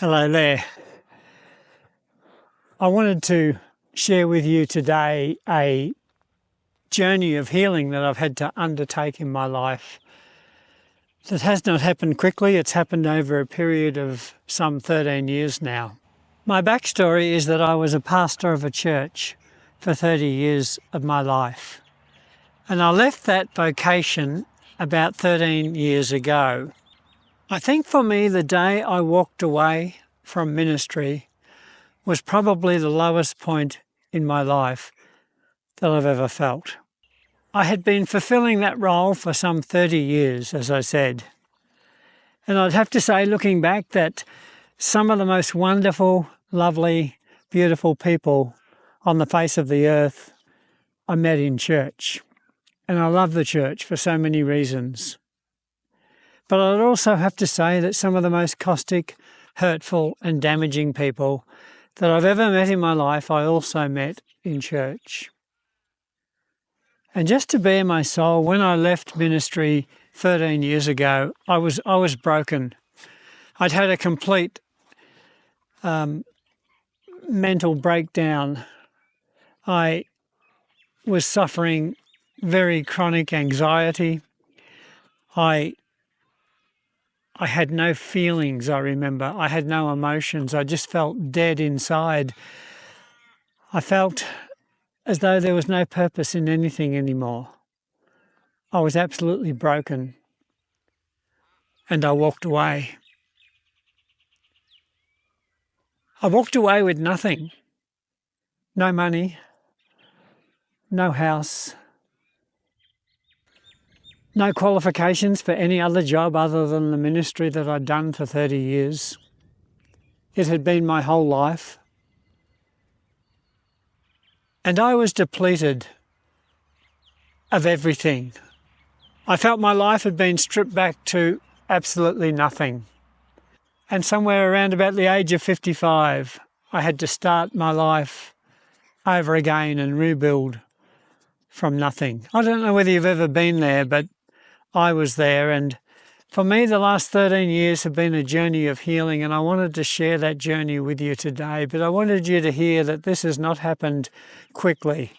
Hello there. I wanted to share with you today a journey of healing that I've had to undertake in my life. That has not happened quickly, it's happened over a period of some 13 years now. My backstory is that I was a pastor of a church for 30 years of my life. And I left that vocation about 13 years ago. I think for me, the day I walked away from ministry was probably the lowest point in my life that I've ever felt. I had been fulfilling that role for some 30 years, as I said. And I'd have to say, looking back, that some of the most wonderful, lovely, beautiful people on the face of the earth I met in church. And I love the church for so many reasons. But I'd also have to say that some of the most caustic, hurtful and damaging people that I've ever met in my life, I also met in church. And just to bare my soul, when I left ministry 13 years ago, I was broken. I'd had a complete mental breakdown. I was suffering very chronic anxiety. I had no feelings, I remember. I had no emotions. I just felt dead inside. I felt as though there was no purpose in anything anymore. I was absolutely broken. And I walked away. I walked away with nothing. No money, no house, no qualifications for any other job other than the ministry that I'd done for 30 years. It had been my whole life. And I was depleted of everything. I felt my life had been stripped back to absolutely nothing. And somewhere around about the age of 55, I had to start my life over again and rebuild from nothing. I don't know whether you've ever been there, but I was there, and for me the last 13 years have been a journey of healing, and I wanted to share that journey with you today. But I wanted you to hear that this has not happened quickly.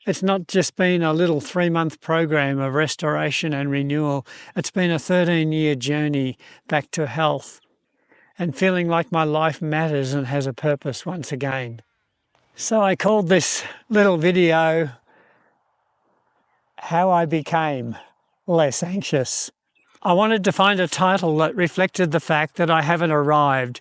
It's not just been a little 3-month program of restoration and renewal. It's been a 13-year journey back to health and feeling like my life matters and has a purpose once again. So I called this little video, How I Became Less Anxious. I wanted to find a title that reflected the fact that I haven't arrived,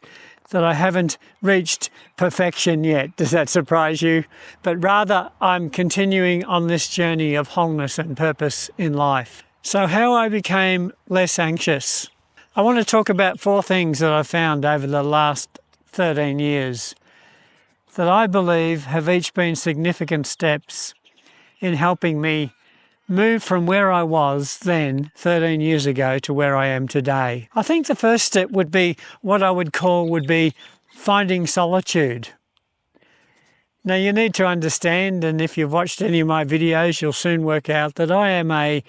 that I haven't reached perfection yet. Does that surprise you? But rather, I'm continuing on this journey of wholeness and purpose in life. So how I became less anxious. I want to talk about 4 things that I've found over the last 13 years that I believe have each been significant steps in helping me move from where I was then, 13 years ago, to where I am today. I think the first step would be what I would call finding solitude. Now you need to understand, and if you've watched any of my videos, you'll soon work out that I am an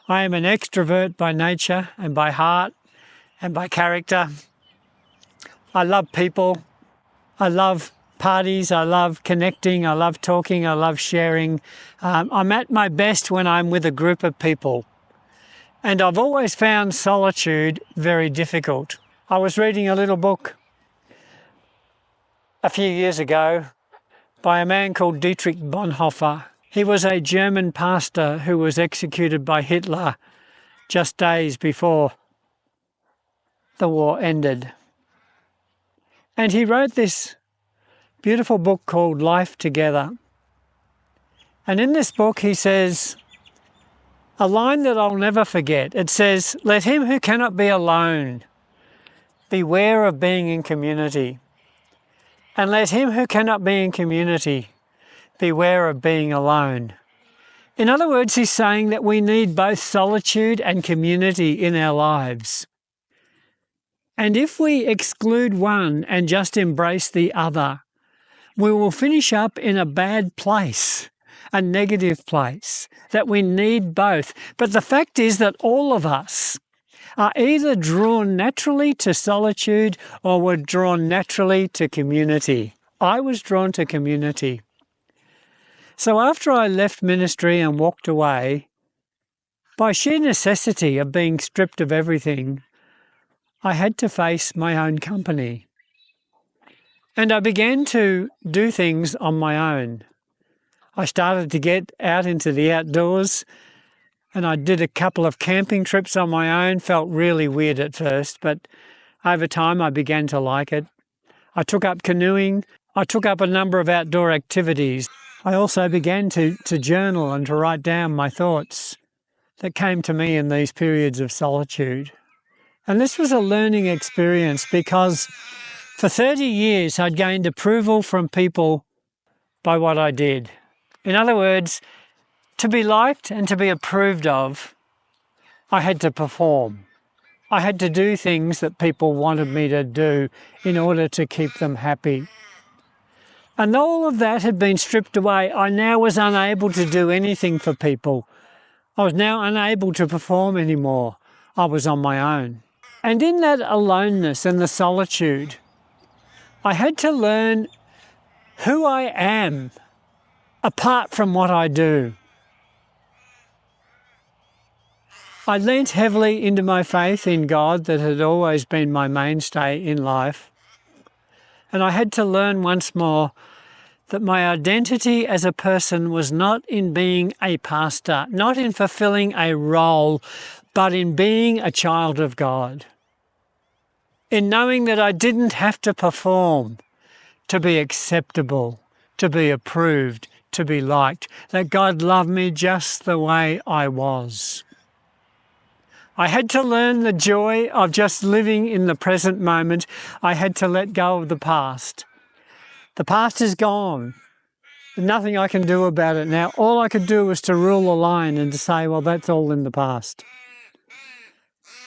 extrovert by nature and by heart and by character. I love people. I love parties, I love connecting, I love talking, I love sharing. I'm at my best when I'm with a group of people. And I've always found solitude very difficult. I was reading a little book a few years ago by a man called Dietrich Bonhoeffer. He was a German pastor who was executed by Hitler just days before the war ended. And he wrote this beautiful book called Life Together. And in this book he says a line that I'll never forget. It says, "Let him who cannot be alone beware of being in community. And let him who cannot be in community beware of being alone." In other words, he's saying that we need both solitude and community in our lives. And if we exclude one and just embrace the other, we will finish up in a bad place, a negative place, that we need both. But the fact is that all of us are either drawn naturally to solitude or were drawn naturally to community. I was drawn to community. So after I left ministry and walked away, by sheer necessity of being stripped of everything, I had to face my own company. And I began to do things on my own. I started to get out into the outdoors, and I did a couple of camping trips on my own. Felt really weird at first, but over time I began to like it. I took up canoeing. I took up a number of outdoor activities. I also began to journal and to write down my thoughts that came to me in these periods of solitude. And this was a learning experience because for 30 years I'd gained approval from people by what I did. In other words, to be liked and to be approved of, I had to perform. I had to do things that people wanted me to do in order to keep them happy. And all of that had been stripped away. I now was unable to do anything for people. I was now unable to perform anymore. I was on my own. And in that aloneness and the solitude, I had to learn who I am apart from what I do. I leant heavily into my faith in God that had always been my mainstay in life. And I had to learn once more that my identity as a person was not in being a pastor, not in fulfilling a role, but in being a child of God. In knowing that I didn't have to perform to be acceptable, to be approved, to be liked, that God loved me just the way I was. I had to learn the joy of just living in the present moment. I had to let go of the past. The past is gone. There's nothing I can do about it now. All I could do was to rule the line and to say, well, that's all in the past.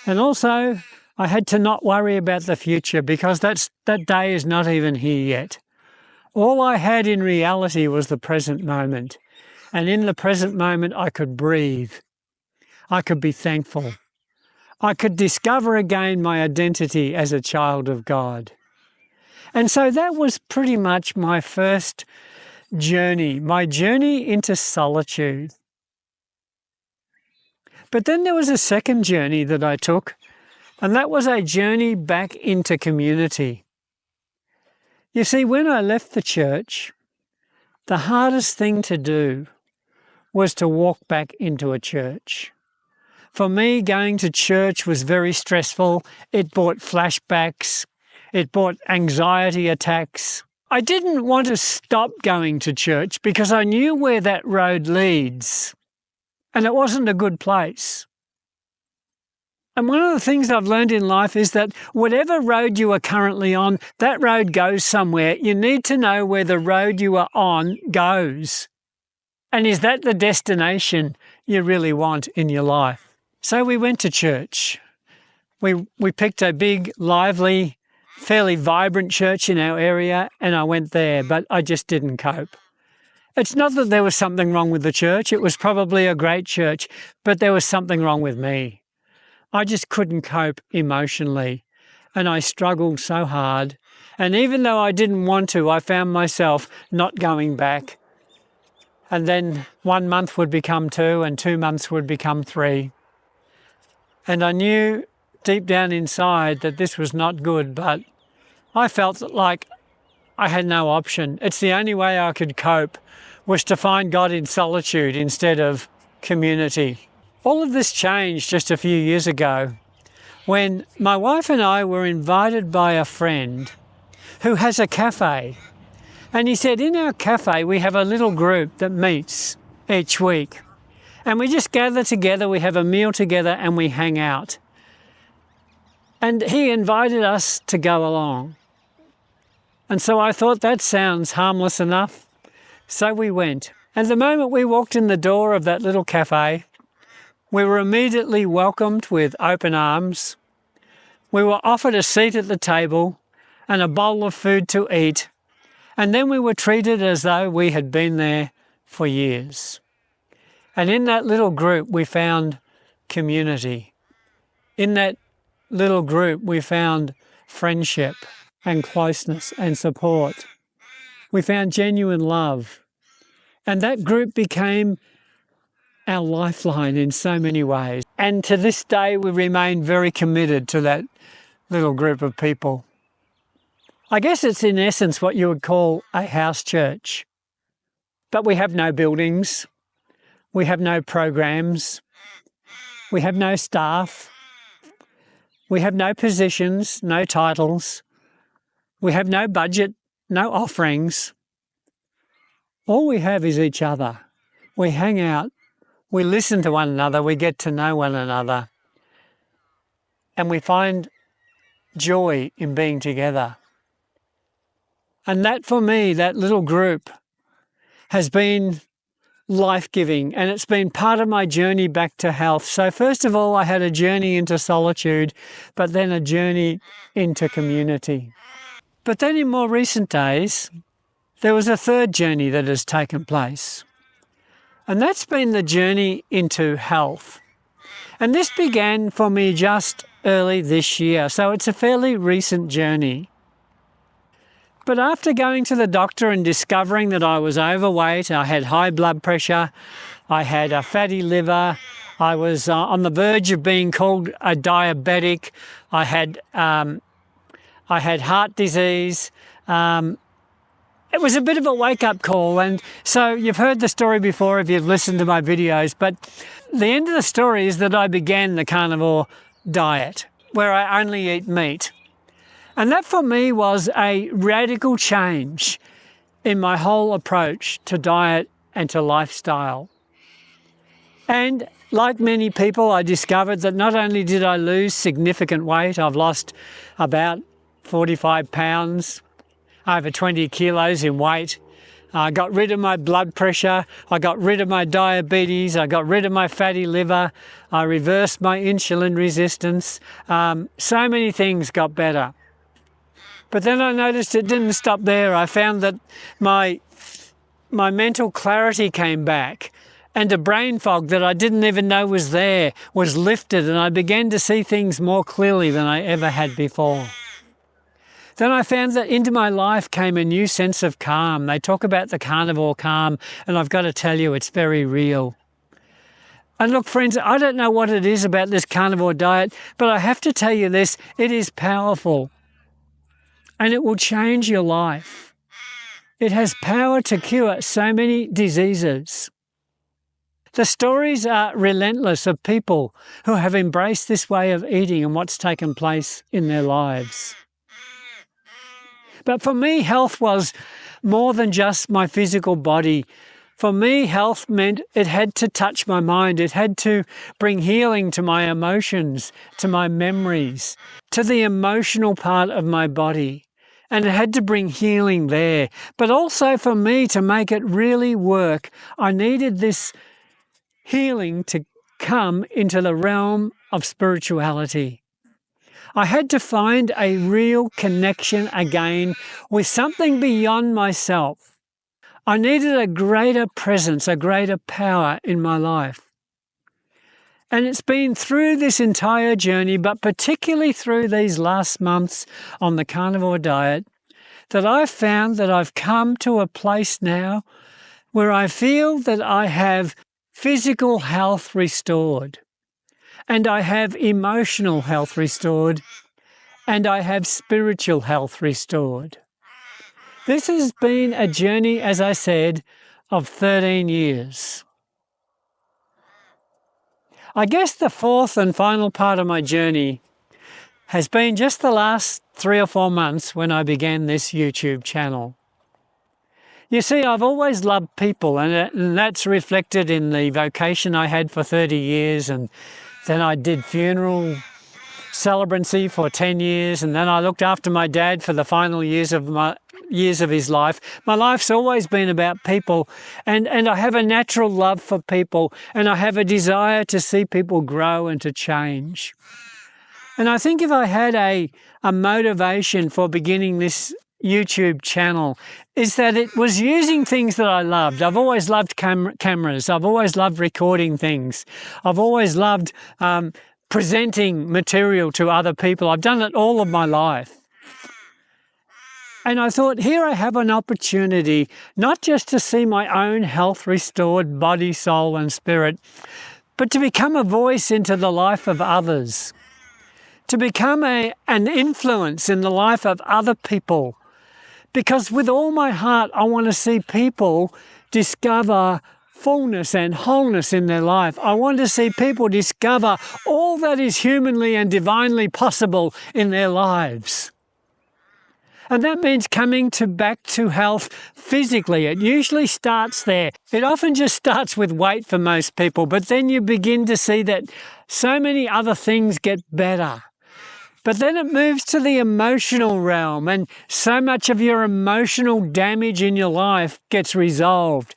And also, I had to not worry about the future because that day is not even here yet. All I had in reality was the present moment. And in the present moment, I could breathe. I could be thankful. I could discover again my identity as a child of God. And so that was pretty much my first journey, my journey into solitude. But then there was a second journey that I took, and that was a journey back into community. You see, when I left the church, the hardest thing to do was to walk back into a church. For me, going to church was very stressful. It brought flashbacks. It brought anxiety attacks. I didn't want to stop going to church because I knew where that road leads, and it wasn't a good place. And one of the things I've learned in life is that whatever road you are currently on, that road goes somewhere. You need to know where the road you are on goes. And is that the destination you really want in your life? So we went to church. We picked a big, lively, fairly vibrant church in our area, and I went there, but I just didn't cope. It's not that there was something wrong with the church. It was probably a great church, but there was something wrong with me. I just couldn't cope emotionally, and I struggled so hard. And even though I didn't want to, I found myself not going back. And then 1 month would become 2, and 2 months would become 3. And I knew deep down inside that this was not good, but I felt like I had no option. It's the only way I could cope was to find God in solitude instead of community. All of this changed just a few years ago when my wife and I were invited by a friend who has a cafe. And he said, in our cafe, we have a little group that meets each week. And we just gather together, we have a meal together, and we hang out. And he invited us to go along. And so I thought that sounds harmless enough. So we went. And the moment we walked in the door of that little cafe, we were immediately welcomed with open arms. We were offered a seat at the table and a bowl of food to eat. And then we were treated as though we had been there for years. And in that little group, we found community. In that little group, we found friendship and closeness and support. We found genuine love. And that group became our lifeline in so many ways. And to this day, we remain very committed to that little group of people. I guess it's in essence what you would call a house church. But we have no buildings. We have no programs. We have no staff. We have no positions, no titles. We have no budget, no offerings. All we have is each other. We hang out, we listen to one another, we get to know one another, and we find joy in being together. And that, for me, that little group has been life-giving, and it's been part of my journey back to health. So first of all, I had a journey into solitude, but then a journey into community. But then in more recent days, there was a third journey that has taken place, and that's been the journey into health. And this began for me just early this year, so it's a fairly recent journey. But after going to the doctor and discovering that I was overweight, I had high blood pressure, I had a fatty liver, I was on the verge of being called a diabetic, I had heart disease. It was a bit of a wake-up call, and so you've heard the story before if you've listened to my videos, but the end of the story is that I began the Carnivore Diet, where I only eat meat. And that for me was a radical change in my whole approach to diet and to lifestyle. And like many people, I discovered that not only did I lose significant weight, I've lost about 45 pounds, over 20 kilos in weight. I got rid of my blood pressure, I got rid of my diabetes, I got rid of my fatty liver, I reversed my insulin resistance. So many things got better. But then I noticed it didn't stop there. I found that my mental clarity came back, and a brain fog that I didn't even know was there was lifted, and I began to see things more clearly than I ever had before. Then I found that into my life came a new sense of calm. They talk about the carnivore calm, and I've got to tell you, it's very real. And look, friends, I don't know what it is about this carnivore diet, but I have to tell you this, it is powerful. And it will change your life. It has power to cure so many diseases. The stories are relentless of people who have embraced this way of eating and what's taken place in their lives. But for me, health was more than just my physical body. For me, health meant it had to touch my mind. It had to bring healing to my emotions, to my memories, to the emotional part of my body. And it had to bring healing there. But also for me, to make it really work, I needed this healing to come into the realm of spirituality. I had to find a real connection again with something beyond myself. I needed a greater presence, a greater power in my life. And it's been through this entire journey, but particularly through these last months on the Carnivore Diet, that I've found that I've come to a place now where I feel that I have physical health restored, and I have emotional health restored, and I have spiritual health restored. This has been a journey, as I said, of 13 years. I guess the fourth and final part of my journey has been just the last 3 or 4 months when I began this YouTube channel. You see, I've always loved people, and that's reflected in the vocation I had for 30 years, and then I did funeral celebrancy for 10 years, and then I looked after my dad for the final years of his life. My life's always been about people, and I have a natural love for people, and I have a desire to see people grow and to change. And I think if I had a motivation for beginning this YouTube channel, is that it was using things that I loved. I've always loved cameras. I've always loved recording things. I've always loved presenting material to other people. I've done it all of my life. And I thought, here I have an opportunity not just to see my own health restored, body, soul and spirit, but to become a voice into the life of others, to become an influence in the life of other people. Because with all my heart, I want to see people discover fullness and wholeness in their life. I want to see people discover all that is humanly and divinely possible in their lives. And that means coming back to health physically. It usually starts there. It often just starts with weight for most people, but then you begin to see that so many other things get better. But then it moves to the emotional realm, and so much of your emotional damage in your life gets resolved.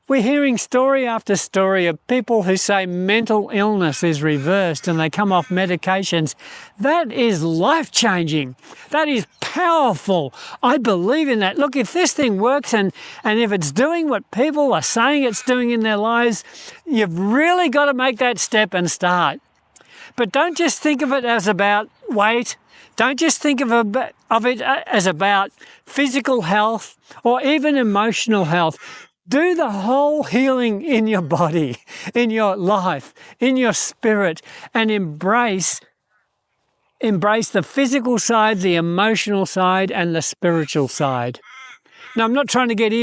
We're hearing story after story of people who say mental illness is reversed and they come off medications. That is life-changing. That is powerful. I believe in that. Look, if this thing works and if it's doing what people are saying it's doing in their lives, you've really got to make that step and start. But don't just think of it as about weight. Don't just think of it as about physical health or even emotional health. Do the whole healing in your body, in your life, in your spirit, and embrace the physical side, the emotional side, and the spiritual side. Now, I'm not trying to get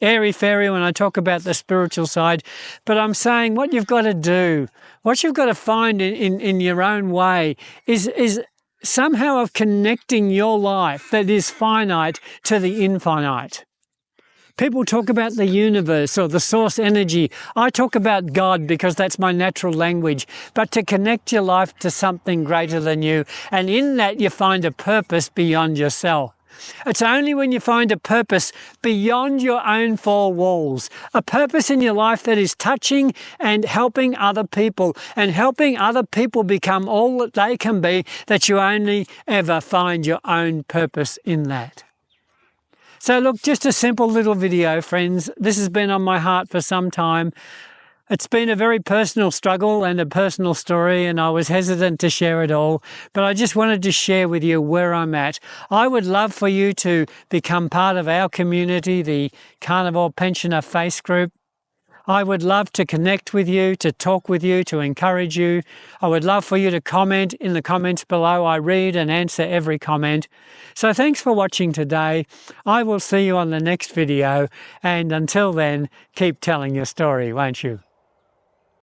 airy-fairy when I talk about the spiritual side, but I'm saying what you've got to do, what you've got to find in your own way is somehow of connecting your life that is finite to the infinite. People talk about the universe or the source energy. I talk about God because that's my natural language. But to connect your life to something greater than you, and in that you find a purpose beyond yourself. It's only when you find a purpose beyond your own four walls, a purpose in your life that is touching and helping other people and helping other people become all that they can be, that you only ever find your own purpose in that. So look, just a simple little video, friends. This has been on my heart for some time. It's been a very personal struggle and a personal story, and I was hesitant to share it all, but I just wanted to share with you where I'm at. I would love for you to become part of our community, the Carnivore Pensioner Face Group. I would love to connect with you, to talk with you, to encourage you. I would love for you to comment in the comments below. I read and answer every comment. So thanks for watching today. I will see you on the next video. And until then, keep telling your story, won't you?